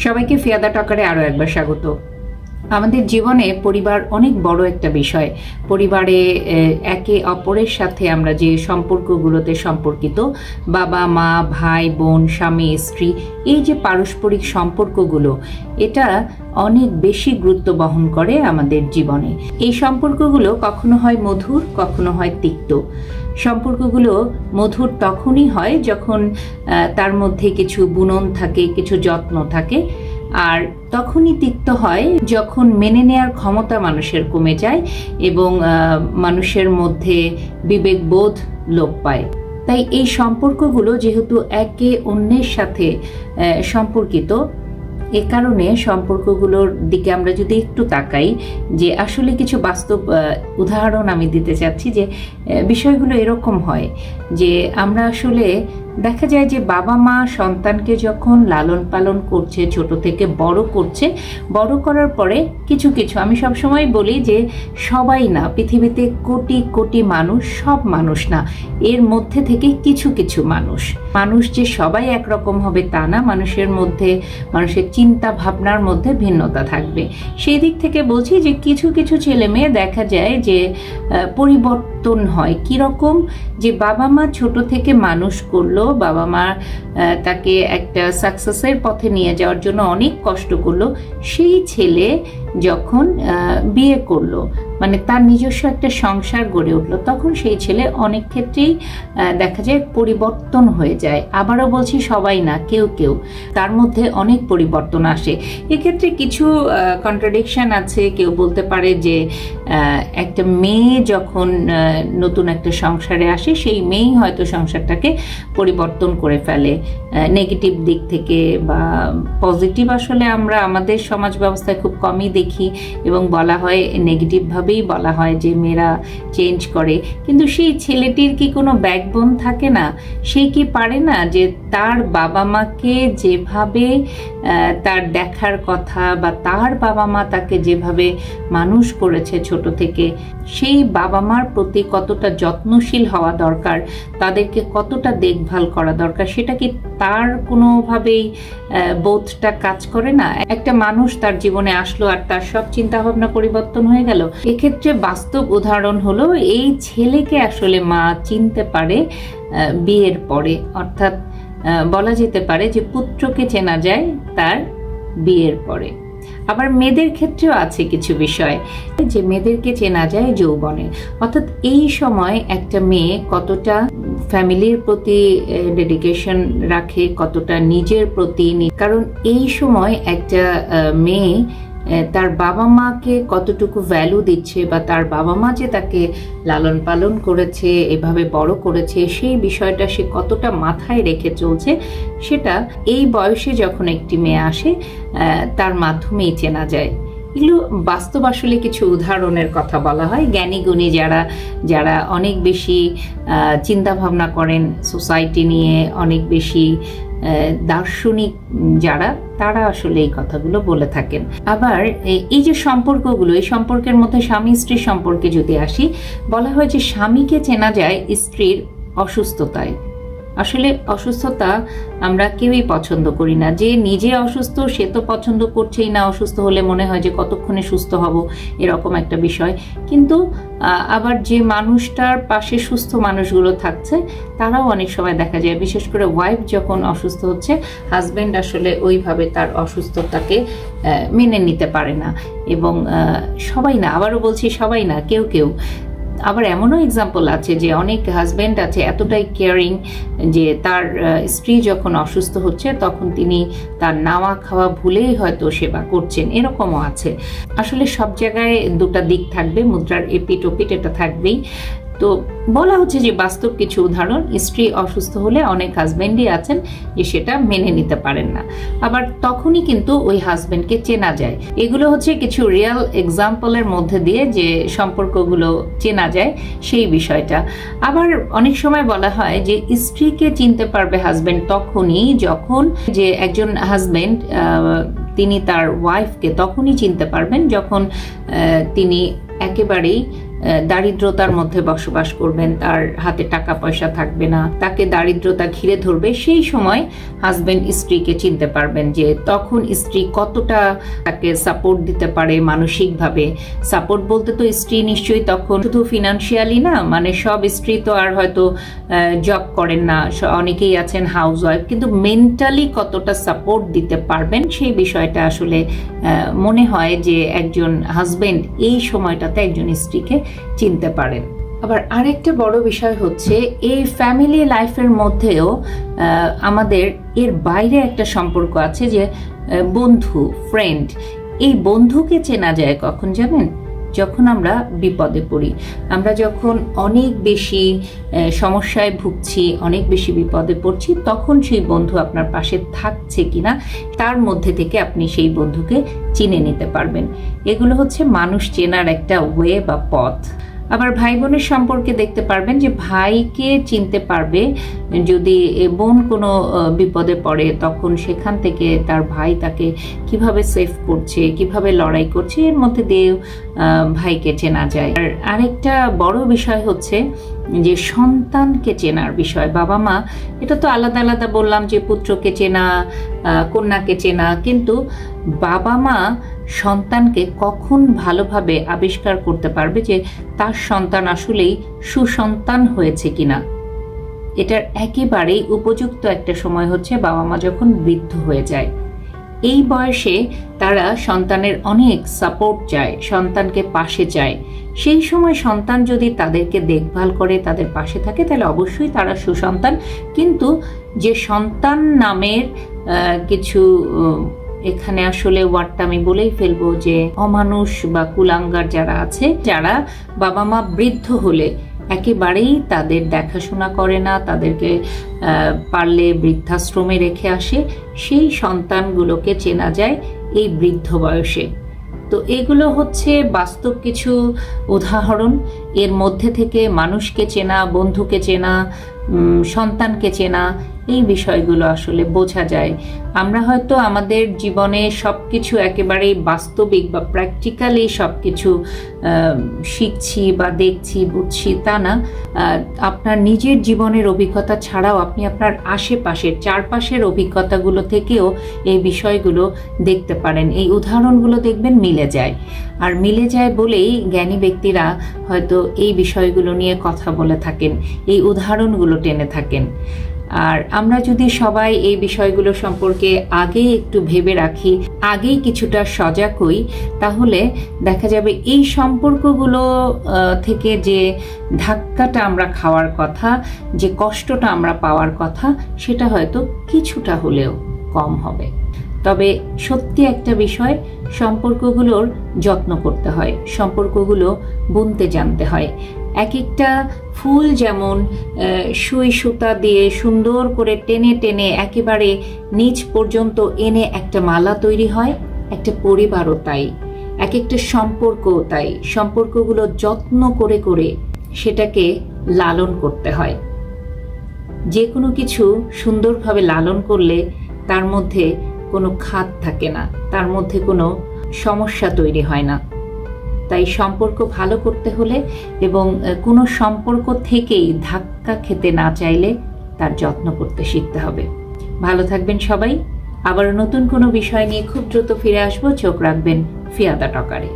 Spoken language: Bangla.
সবাইকে ফিয়াদা টকারে আরো একবার স্বাগত। আমাদের জীবনে পরিবার অনেক বড় একটা বিষয়। পরিবারে একে অপরের সাথে আমরা যে সম্পর্কগুলোতে সম্পর্কিত, বাবা মা, ভাই বোন, স্বামী স্ত্রী, এই যে পারস্পরিক সম্পর্কগুলো, এটা অনেক বেশি গুরুত্ব বহন করে আমাদের জীবনে। এই সম্পর্কগুলো কখনো হয় মধুর, কখনো হয় তিক্ত। সম্পর্কগুলো মধুর তখনই হয় যখন তার মধ্যে কিছু বুনন থাকে, কিছু যত্ন থাকে, আর তখনই তিক্ত হয় যখন মেনে নেয়ার ক্ষমতা মানুষের কমে যায় এবং মানুষের মধ্যে বিবেকবোধ লোপ পায়। তাই এই সম্পর্কগুলো যেহেতু একে অন্যের সাথে সম্পর্কিত, এ কারণে সম্পর্কগুলোর দিকে আমরা যদি একটু তাকাই, যে আসলে কিছু বাস্তব উদাহরণ আমি দিতে চাচ্ছি, যে বিষয়গুলো এরকম হয় যে আমরা আসলে দেখা যায় যে বাবা মা সন্তানকে যখন লালন পালন করছে, ছোট থেকে বড় করছে, বড় করার পরে কিছু কিছু, আমি সবসময় বলি যে সবাই না, পৃথিবীতে কোটি কোটি মানুষ, সব মানুষ না, এর মধ্যে থেকে কিছু কিছু মানুষ যে সবাই একরকম হবে তা না। মানুষের মধ্যে, মানুষের চিন্তা ভাবনার মধ্যে ভিন্নতা থাকবে। সেই দিক থেকে বলছি যে কিছু কিছু ছেলে মেয়ে দেখা যায় যে পরিবর্তন হয়। কিরকম? যে বাবা মা ছোট থেকে মানুষ করলো, বাবা মা তাকে একটা সাকসেসের পথে নিয়ে যাওয়ার জন্য অনেক কষ্ট করলো। সেই ছেলে যখন বিয়ে করলো, মানে তার নিজস্ব একটা সংসার গড়ে উঠলো, তখন সেই ছেলে অনেক ক্ষেত্রেই দেখা যায় পরিবর্তন হয়ে যায়। আবারও বলছি, সবাই না, কেউ কেউ, তার মধ্যে অনেক পরিবর্তন আসে। এক্ষেত্রে কিছু কন্ট্রাডিকশন আছে। কেউ বলতে পারে যে একটা মেয়ে যখন নতুন একটা সংসারে আসে, সেই মেয়েই হয়তো সংসারটাকে পরিবর্তন করে ফেলে নেগেটিভ দিক থেকে, বা পজিটিভ আসলে আমরা আমাদের সমাজ ব্যবস্থায় খুব কমই দেখি, এবং বলা হয় নেগেটিভভাবেই বলা হয় যে মেয়েরা চেঞ্জ করে। কিন্তু সেই ছেলেটির কি কোনো ব্যাকবোন থাকে না? সে কি পারে না যে তার বাবা মাকে যেভাবে তার দেখার কথা, বা তার বাবা মা তাকে যেভাবে মানুষ করেছে ছোট থেকে, সেই বাবা মার প্রতি কতটা যত্নশীল হওয়া দরকার, তাদেরকে কতটা দেখভাল করা দরকার, সেটা কি তার কোনোভাবেই বোধটা কাজ করে না? একটা মানুষ তার জীবনে আসলো আর তার সব চিন্তা ভাবনা পরিবর্তন হয়ে গেল। এক্ষেত্রে বাস্তব উদাহরণ হলো, এই ছেলেকে আসলে মা চিনতে পারে বিয়ের পরে। অর্থাৎ বলা যেতে পারে যে পুত্রকে চেনা যায় তার বিয়ের পরে। আবার মেয়েদের ক্ষেত্রেও আছে কিছু বিষয়, যে মেয়েদেরকে চেনা যায় যৌবনে। অর্থাৎ এই সময় একটা মেয়ে কতটা ফ্যামিলির প্রতি ডেডিকেশন রাখে, কতটা নিজের প্রতি, কারণ এই সময় একটা মেয়ে তার বাবা মাকে কতটুকু ভ্যালু দিচ্ছে, বা তার বাবা মা যে তাকে লালন পালন করেছে, এভাবে বড় করেছে, সেই বিষয়টা সে কতটা মাথায় রেখে চলছে, সেটা এই বয়সে যখন একটি মেয়ে আসে তার মাধ্যমেই চেনা যায়। এগুলো বাস্তব আসলে কিছু উদাহরণের কথা বলা হয়। জ্ঞানী গুণী যারা অনেক বেশি চিন্তা ভাবনা করেন সোসাইটি নিয়ে, অনেক বেশি দার্শনিক যারা, তারা আসলে এই কথাগুলো বলে থাকেন। আবার এই যে সম্পর্কগুলো, এই সম্পর্কের মধ্যে স্বামী স্ত্রীর সম্পর্কে যদি আসি, বলা হয় যে স্বামীকে চেনা যায় স্ত্রীর অসুস্থতায়। আসলে অসুস্থতা আমরা কেউই পছন্দ করি না। যে নিজে অসুস্থ সে তো পছন্দ করছেই না, অসুস্থ হলে মনে হয় যে কতক্ষণে সুস্থ হব, এরকম একটা বিষয়। কিন্তু আবার যে মানুষটার পাশে সুস্থ মানুষগুলো থাকছে, তারাও অনেক সময় দেখা যায়, বিশেষ করে ওয়াইফ যখন অসুস্থ হচ্ছে, হাজব্যান্ড আসলে ওইভাবে তার অসুস্থতাকে মেনে নিতে পারে না। এবং সবাই না, আবারও বলছি সবাই না, কেউ কেউ। আবার এমনও এক্সাম্পল আছে যে অনেক হাজব্যান্ড আছে এতটাই কেয়ারিং যে তার স্ত্রী যখন অসুস্থ হচ্ছে তখন তিনি তার নাওয়া খাওয়া ভুলেই হয়তো সেবা করছেন, এরকমও আছে। আসলে সব জায়গায় দুটা দিক থাকবে, মুদ্রার এপিট ওপিট এটা থাকবেই। তো বলা হচ্ছে যে বাস্তব কিছু উদাহরণ, স্ত্রী অসুস্থ হলে অনেক হাজব্যান্ডই আছেন যে সেটা মেনে নিতে পারেন না, আবার তখনই কিন্তু ওই হাজব্যান্ডকে চেনা যায়। এগুলো হচ্ছে কিছু রিয়েল এক্সাম্পলের মধ্যে দিয়ে যে সম্পর্কগুলো চেনা যায় সেই বিষয়টা। আবার অনেক সময় বলা হয় যে স্ত্রীকে চিনতে পারবে হাজব্যান্ড তখনই যখন, যে একজন হাজব্যান্ড তিনি তার ওয়াইফকে তখনই চিনতে পারবেন যখন তিনি একেবারেই দারিদ্রতার মধ্যে বসবাস করবেন, তার হাতে টাকা পয়সা থাকবে না, তাকে দারিদ্রতা ঘিরে ধরবে, সেই সময় হাজবেন্ড স্ত্রীকে চিনতে পারবেন যে তখন স্ত্রী কতটা তাকে সাপোর্ট দিতে পারে মানসিকভাবে। সাপোর্ট বলতে তো স্ত্রী নিশ্চয়ই তখন শুধু ফিনান্সিয়ালি না, মানে সব স্ত্রী তো আর হয়তো জব করেন না, অনেকেই আছেন হাউস ওয়াইফ, কিন্তু মেন্টালি কতটা সাপোর্ট দিতে পারবেন সেই বিষয়টা আসলে মনে হয় যে একজন হাজবেন্ড এই সময়টাতে একজন স্ত্রীকে চিনতে পারেন। আবার আরেকটা বড় বিষয় হচ্ছে এই ফ্যামিলি লাইফের মধ্যেও আমাদের এর বাইরে একটা সম্পর্ক আছে যে বন্ধু, ফ্রেন্ড। এই বন্ধুকে চেনা যায় কখন জানেন? যখন আমরা বিপদে পড়ি, আমরা যখন অনেক বেশি সমস্যায় ভুগছি, অনেক বেশি বিপদে পড়ছি, তখন সেই বন্ধু আপনার পাশে থাকছে কিনা তার মধ্যে থেকে আপনি সেই বন্ধুকে চিনে নিতে পারবেন। এগুলো হচ্ছে মানুষ চেনার একটা ওয়ে বা পথ। আবার ভাই বোনের সম্পর্কে দেখতে পারবেন যে ভাইকে চিনতে পারবে যদি বোন কোনো বিপদে পড়ে, তখন সেখান থেকে তার ভাই তাকে কিভাবে সেভ করছে, কিভাবে লড়াই করছে, এর মধ্যে দিয়ে ভাইকে চেনা যায়। আর আরেকটা বড় বিষয় হচ্ছে যে সন্তানকে চেনার বিষয়। বাবা মা এটা তো আলাদা আলাদা বললাম যে পুত্রকে চেনা, কন্যাকে চেনা, কিন্তু বাবা মা সন্তানকে কখন ভালোভাবে আবিষ্কার করতে পারবে যে তার সন্তান আসলেই সুসন্তান হয়েছে কিনা, এটার একেবারেই উপযুক্ত একটা সময় হচ্ছে বাবা মা যখন বৃদ্ধ হয়ে যায়। এই বয়সে তারা সন্তানের অনেক সাপোর্ট চায়, সন্তানকে পাশে চায়। সেই সময় সন্তান যদি তাদেরকে দেখভাল করে, তাদের পাশে থাকে, তাহলে অবশ্যই তারা সুসন্তান। কিন্তু যে সন্তান নামের কিছু, এখানে আসলে ওয়ার্ডটা আমি বলেই ফেলবো, যে অমানুষ বা কুলাঙ্গার যারা আছে, যারা বাবা মা বৃদ্ধ হলে একেবারেই তাদের দেখাশোনা করে না, তাদেরকে পারলে বৃদ্ধাশ্রমে রেখে আসে, সেই সন্তানগুলোকে চেনা যায় এই বৃদ্ধ বয়সে। তো এগুলো হচ্ছে বাস্তব কিছু উদাহরণ। এর মধ্যে থেকে মানুষকে চেনা, বন্ধুকে চেনা, সন্তানকে চেনা, এই বিষয়গুলো আসলে বোঝা যায়। আমরা হয়তো আমাদের জীবনে সবকিছু একেবারেই বাস্তবিক বা প্র্যাকটিক্যালি সবকিছু শিখছি বা দেখছি, বুঝছি, তা না। আপনার নিজের জীবনের অভিজ্ঞতা ছাড়াও আপনি আপনার আশেপাশের, চারপাশের অভিজ্ঞতাগুলো থেকেও এই বিষয়গুলো দেখতে পারেন। এই উদাহরণগুলো দেখবেন মিলে যায়, আর মিলে যায় বলেই জ্ঞানী ব্যক্তিরা হয়তো এই বিষয়গুলো নিয়ে কথা বলে থাকেন, এই উদাহরণগুলো টেনে থাকেন। আর আমরা যদি সবাই এই বিষয়গুলো সম্পর্কে আগেই একটু ভেবে রাখি, আগেই কিছুটা সজাগ হই, তাহলে দেখা যাবে এই সম্পর্কগুলো থেকে যে ধাক্কাটা আমরা খাওয়ার কথা, যে কষ্টটা আমরা পাওয়ার কথা, সেটা হয়তো কিছুটা হলেও কম হবে। তবে সত্যি একটা বিষয়, সম্পর্কগুলোর যত্ন করতে হয়, সম্পর্কগুলো বুনতে জানতে হয়। এক একটা ফুল যেমন সুই সুতা দিয়ে সুন্দর করে টেনে টেনে একেবারে নিচ পর্যন্ত এনে একটা মালা তৈরি হয়, একটা পরিবারও তাই, এক একটা সম্পর্কও তাই। সম্পর্কগুলো যত্ন করে করে সেটাকে লালন করতে হয়। যে কোনো কিছু সুন্দরভাবে লালন করলে তার মধ্যে কোনো খাত থাকে না, তার মধ্যে কোনো সমস্যা তৈরি হয় না। তাই সম্পর্ক ভালো করতে হলে এবং কোনো সম্পর্ক থেকেই ধাক্কা খেতে না চাইলে তার যত্ন করতে শিখতে হবে। ভালো থাকবেন সবাই। আবার নতুন কোনো বিষয় নিয়ে খুব দ্রুত ফিরে আসবো। চোখ রাখবেন ফিয়াদা টকারে।